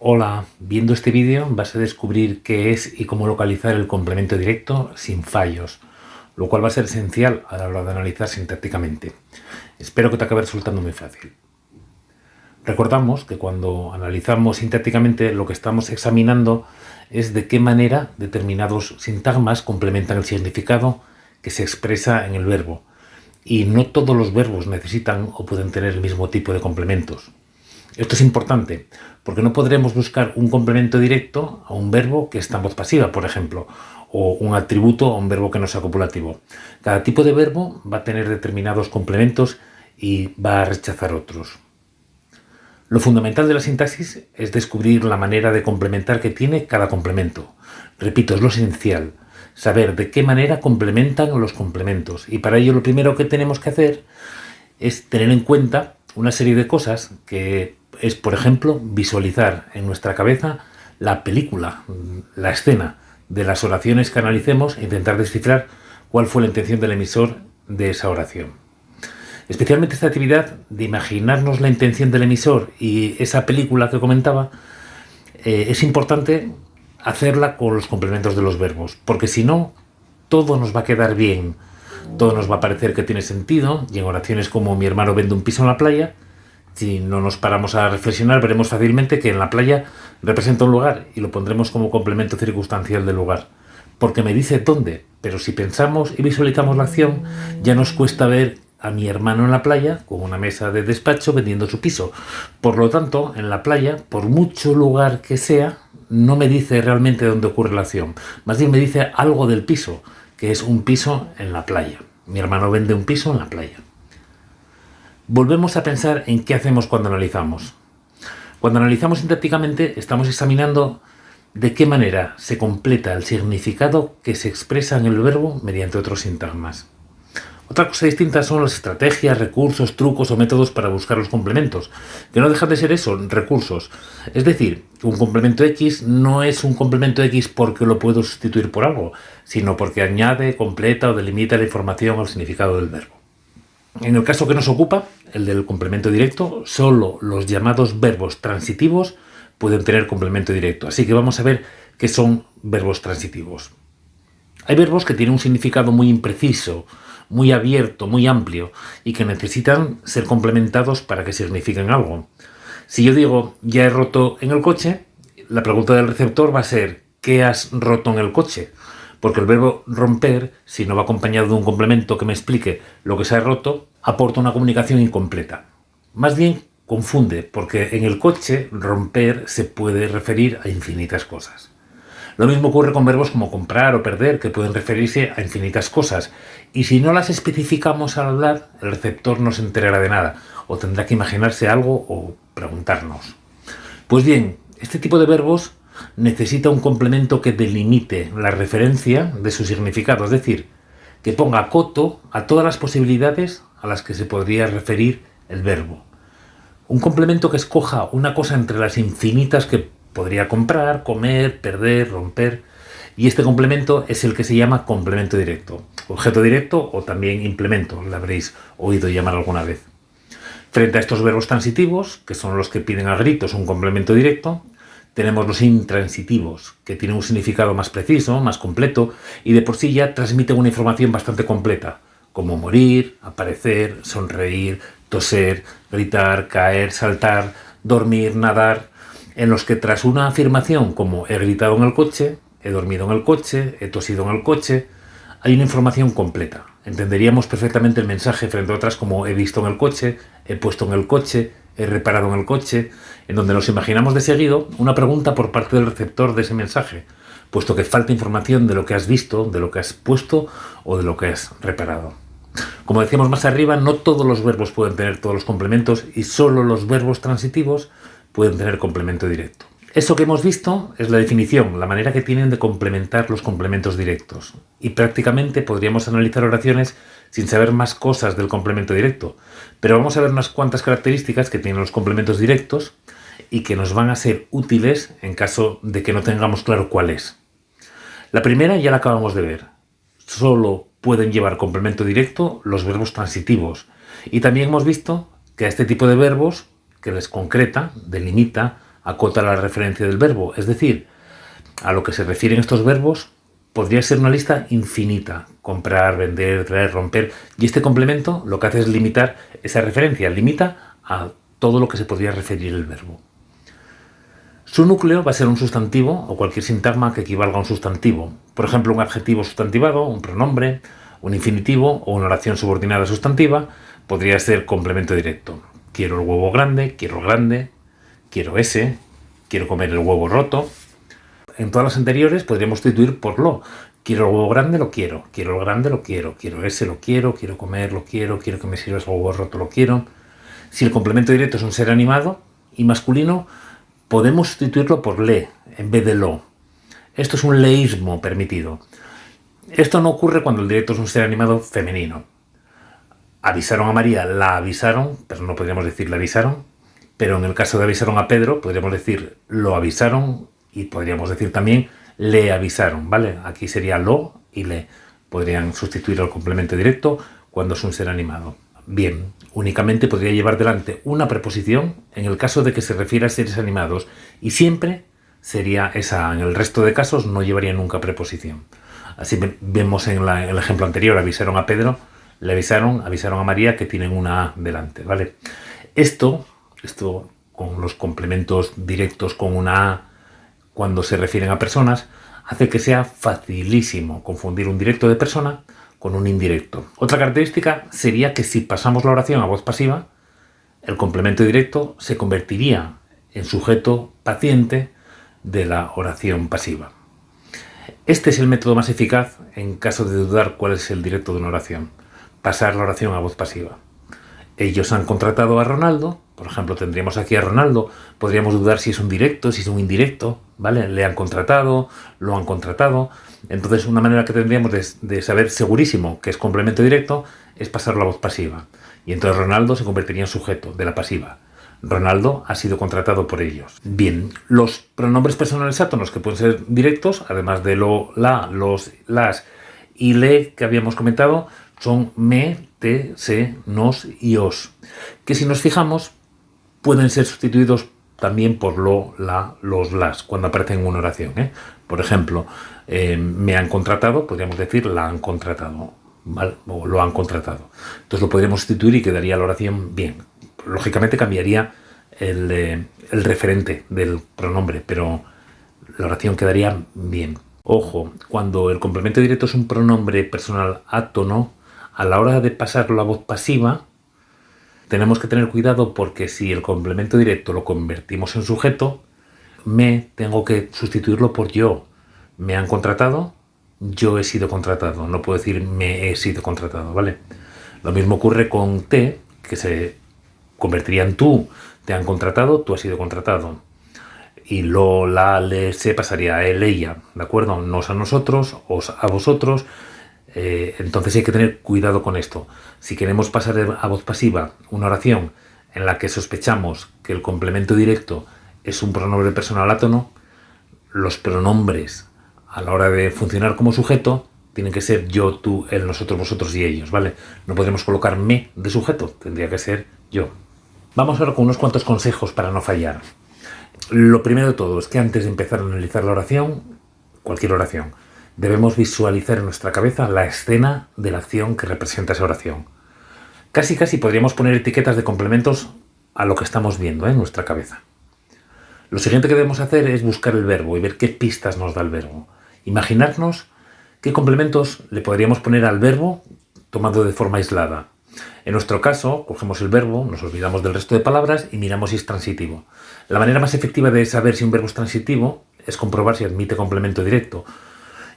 Hola, viendo este vídeo vas a descubrir qué es y cómo localizar el complemento directo sin fallos, lo cual va a ser esencial a la hora de analizar sintácticamente. Espero que te acabe resultando muy fácil. Recordamos que cuando analizamos sintácticamente lo que estamos examinando es de qué manera determinados sintagmas complementan el significado que se expresa en el verbo. Y no todos los verbos necesitan o pueden tener el mismo tipo de complementos. Esto es importante porque no podremos buscar un complemento directo a un verbo que está en voz pasiva, por ejemplo, o un atributo a un verbo que no sea copulativo. Cada tipo de verbo va a tener determinados complementos y va a rechazar otros. Lo fundamental de la sintaxis es descubrir la manera de complementar que tiene cada complemento. Repito, es lo esencial, saber de qué manera complementan los complementos. Y para ello lo primero que tenemos que hacer es tener en cuenta una serie de cosas que es, por ejemplo, visualizar en nuestra cabeza la película, la escena de las oraciones que analicemos e intentar descifrar cuál fue la intención del emisor de esa oración. Especialmente esta actividad de imaginarnos la intención del emisor y esa película que comentaba, es importante hacerla con los complementos de los verbos, porque si no, todo nos va a quedar bien, todo nos va a parecer que tiene sentido, y en oraciones como mi hermano vende un piso en la playa, si no nos paramos a reflexionar, veremos fácilmente que en la playa representa un lugar y lo pondremos como complemento circunstancial del lugar, porque me dice dónde, pero si pensamos y visualizamos la acción, ya nos cuesta ver a mi hermano en la playa con una mesa de despacho vendiendo su piso. Por lo tanto, en la playa, por mucho lugar que sea, no me dice realmente dónde ocurre la acción. Más bien me dice algo del piso, que es un piso en la playa. Mi hermano vende un piso en la playa. Volvemos a pensar en qué hacemos cuando analizamos. Cuando analizamos sintácticamente estamos examinando de qué manera se completa el significado que se expresa en el verbo mediante otros sintagmas. Otra cosa distinta son las estrategias, recursos, trucos o métodos para buscar los complementos, que no dejan de ser eso, recursos. Es decir, un complemento X no es un complemento X porque lo puedo sustituir por algo, sino porque añade, completa o delimita la información o el significado del verbo. En el caso que nos ocupa, el del complemento directo, solo los llamados verbos transitivos pueden tener complemento directo. Así que vamos a ver qué son verbos transitivos. Hay verbos que tienen un significado muy impreciso, muy abierto, muy amplio y que necesitan ser complementados para que signifiquen algo. Si yo digo, ya he roto en el coche, la pregunta del receptor va a ser, ¿qué has roto en el coche? Porque el verbo romper, si no va acompañado de un complemento que me explique lo que se ha roto, aporta una comunicación incompleta. Más bien confunde, porque en el coche romper se puede referir a infinitas cosas. Lo mismo ocurre con verbos como comprar o perder, que pueden referirse a infinitas cosas. Y si no las especificamos al hablar, el receptor no se enterará de nada, o tendrá que imaginarse algo o preguntarnos. Pues bien, este tipo de verbos necesita un complemento que delimite la referencia de su significado, es decir, que ponga coto a todas las posibilidades a las que se podría referir el verbo. Un complemento que escoja una cosa entre las infinitas que podría comprar, comer, perder, romper. Y este complemento es el que se llama complemento directo. Objeto directo o también implemento, lo habréis oído llamar alguna vez. Frente a estos verbos transitivos, que son los que piden a gritos un complemento directo, tenemos los intransitivos, que tienen un significado más preciso, más completo, y de por sí ya transmiten una información bastante completa, como morir, aparecer, sonreír, toser, gritar, caer, saltar, dormir, nadar, en los que tras una afirmación como he gritado en el coche, he dormido en el coche, he tosido en el coche, hay una información completa. Entenderíamos perfectamente el mensaje frente a otras como he visto en el coche, he puesto en el coche, he reparado en el coche, en donde nos imaginamos de seguido una pregunta por parte del receptor de ese mensaje, puesto que falta información de lo que has visto, de lo que has puesto o de lo que has reparado. Como decíamos más arriba, no todos los verbos pueden tener todos los complementos y solo los verbos transitivos pueden tener complemento directo. Eso que hemos visto es la definición, la manera que tienen de complementar los complementos directos. Y prácticamente podríamos analizar oraciones sin saber más cosas del complemento directo. Pero vamos a ver unas cuantas características que tienen los complementos directos y que nos van a ser útiles en caso de que no tengamos claro cuál es. La primera ya la acabamos de ver. Solo pueden llevar complemento directo los verbos transitivos. Y también hemos visto que a este tipo de verbos, que les concreta, delimita, acota la referencia del verbo. Es decir, a lo que se refieren estos verbos podría ser una lista infinita. Comprar, vender, traer, romper. Y este complemento lo que hace es limitar esa referencia. Limita a todo lo que se podría referir el verbo. Su núcleo va a ser un sustantivo o cualquier sintagma que equivalga a un sustantivo. Por ejemplo, un adjetivo sustantivado, un pronombre, un infinitivo o una oración subordinada sustantiva podría ser complemento directo. Quiero el huevo grande, quiero ese, quiero comer el huevo roto. En todas las anteriores podríamos sustituir por lo. Quiero el huevo grande, lo quiero el grande, lo quiero ese, lo quiero comer, lo quiero que me sirvas el huevo roto, lo quiero. Si el complemento directo es un ser animado y masculino, podemos sustituirlo por le en vez de lo. Esto es un leísmo permitido. Esto no ocurre cuando el directo es un ser animado femenino. Avisaron a María, la avisaron, pero no podríamos decir la avisaron. Pero en el caso de avisaron a Pedro, podríamos decir lo avisaron y podríamos decir también le avisaron, ¿vale? Aquí sería lo y le. Podrían sustituir al complemento directo cuando es un ser animado. Bien, únicamente podría llevar delante una preposición en el caso de que se refiera a seres animados y siempre sería esa. En el resto de casos no llevaría nunca preposición. Así vemos en el ejemplo anterior, avisaron a Pedro, le avisaron a María que tienen una A delante, ¿vale? Esto con los complementos directos con una A cuando se refieren a personas hace que sea facilísimo confundir un directo de persona con un indirecto. Otra característica sería que si pasamos la oración a voz pasiva, el complemento directo se convertiría en sujeto paciente de la oración pasiva. Este es el método más eficaz en caso de dudar cuál es el directo de una oración. Pasar la oración a voz pasiva. Ellos han contratado a Ronaldo, por ejemplo, tendríamos aquí a Ronaldo, podríamos dudar si es un directo, si es un indirecto, ¿vale? Le han contratado, lo han contratado. Entonces, una manera que tendríamos de saber segurísimo que es complemento directo es pasarlo a voz pasiva. Y entonces Ronaldo se convertiría en sujeto de la pasiva. Ronaldo ha sido contratado por ellos. Bien, los pronombres personales átonos que pueden ser directos, además de lo, la, los, las y le que habíamos comentado, son me, te, se, nos y os, que si nos fijamos pueden ser sustituidos también por lo, la, los, las, cuando aparecen en una oración. Por ejemplo, me han contratado, podríamos decir la han contratado, ¿vale? O lo han contratado. Entonces lo podríamos sustituir y quedaría la oración bien. Lógicamente cambiaría el referente del pronombre, pero la oración quedaría bien. Ojo, cuando el complemento directo es un pronombre personal átono, a la hora de pasarlo a voz pasiva, tenemos que tener cuidado porque si el complemento directo lo convertimos en sujeto, me tengo que sustituirlo por yo. Me han contratado, yo he sido contratado. No puedo decir me he sido contratado, ¿vale? Lo mismo ocurre con te, que se convertiría en tú. Te han contratado, tú has sido contratado. Y lo, la, le, se pasaría a él, ella, ¿de acuerdo? Nos a nosotros, os a vosotros. Entonces hay que tener cuidado con esto. Si queremos pasar a voz pasiva una oración en la que sospechamos que el complemento directo es un pronombre personal átono, los pronombres a la hora de funcionar como sujeto tienen que ser yo, tú, él, nosotros, vosotros y ellos, ¿vale? No podemos colocar me de sujeto, tendría que ser yo. Vamos ahora con unos cuantos consejos para no fallar. Lo primero de todo es que antes de empezar a analizar la oración, cualquier oración, debemos visualizar en nuestra cabeza la escena de la acción que representa esa oración. Casi podríamos poner etiquetas de complementos a lo que estamos viendo en nuestra cabeza. Lo siguiente que debemos hacer es buscar el verbo y ver qué pistas nos da el verbo. Imaginarnos qué complementos le podríamos poner al verbo tomado de forma aislada. En nuestro caso, cogemos el verbo, nos olvidamos del resto de palabras y miramos si es transitivo. La manera más efectiva de saber si un verbo es transitivo es comprobar si admite complemento directo.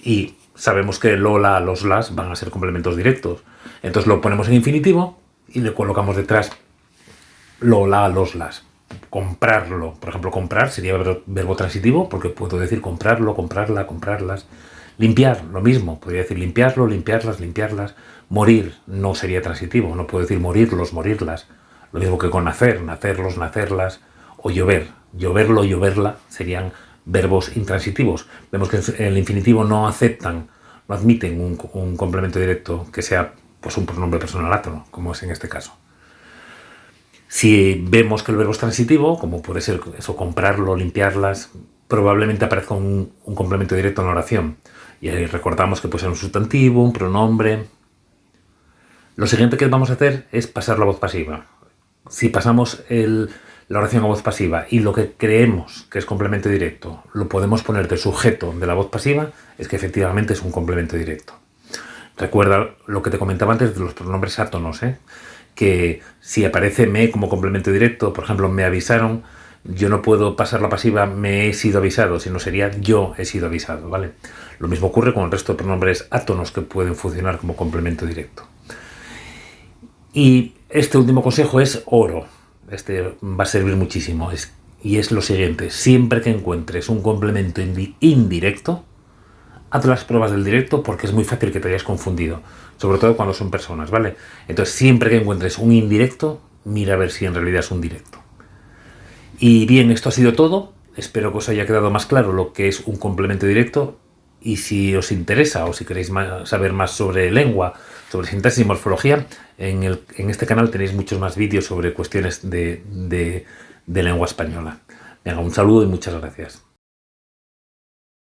Y sabemos que lo, la, los, las van a ser complementos directos. Entonces lo ponemos en infinitivo y le colocamos detrás lo, la, los, las. Comprarlo, por ejemplo, comprar sería verbo transitivo porque puedo decir comprarlo, comprarla, comprarlas. Limpiar, lo mismo, podría decir limpiarlo, limpiarlas, limpiarlas. Morir no sería transitivo, no puedo decir morirlos, morirlas. Lo mismo que con nacer, nacerlos, nacerlas. O llover, lloverlo, lloverla serían verbos intransitivos. Vemos que en el infinitivo no admiten un complemento directo que sea pues un pronombre personal átono, como es en este caso. Si vemos que el verbo es transitivo, como puede ser eso, comprarlo, limpiarlas, probablemente aparezca un complemento directo en la oración. Y ahí recordamos que puede ser un sustantivo, un pronombre. Lo siguiente que vamos a hacer es pasar la voz pasiva. Si pasamos la oración a voz pasiva y lo que creemos que es complemento directo lo podemos poner de sujeto de la voz pasiva, es que efectivamente es un complemento directo. Recuerda lo que te comentaba antes de los pronombres átonos, que si aparece me como complemento directo, por ejemplo, me avisaron, yo no puedo pasar la pasiva me he sido avisado, sino sería yo he sido avisado, ¿vale? Lo mismo ocurre con el resto de pronombres átonos que pueden funcionar como complemento directo. Y este último consejo es oro. Este va a servir muchísimo. Y es lo siguiente: siempre que encuentres un complemento indirecto, haz las pruebas del directo, porque es muy fácil que te hayas confundido, sobre todo cuando son personas, ¿vale? Entonces, siempre que encuentres un indirecto, mira a ver si en realidad es un directo. Y bien, esto ha sido todo. Espero que os haya quedado más claro lo que es un complemento directo. Y si os interesa o si queréis saber más sobre lengua, sobre sintaxis y morfología, en este canal tenéis muchos más vídeos sobre cuestiones de lengua española. Venga, un saludo y muchas gracias.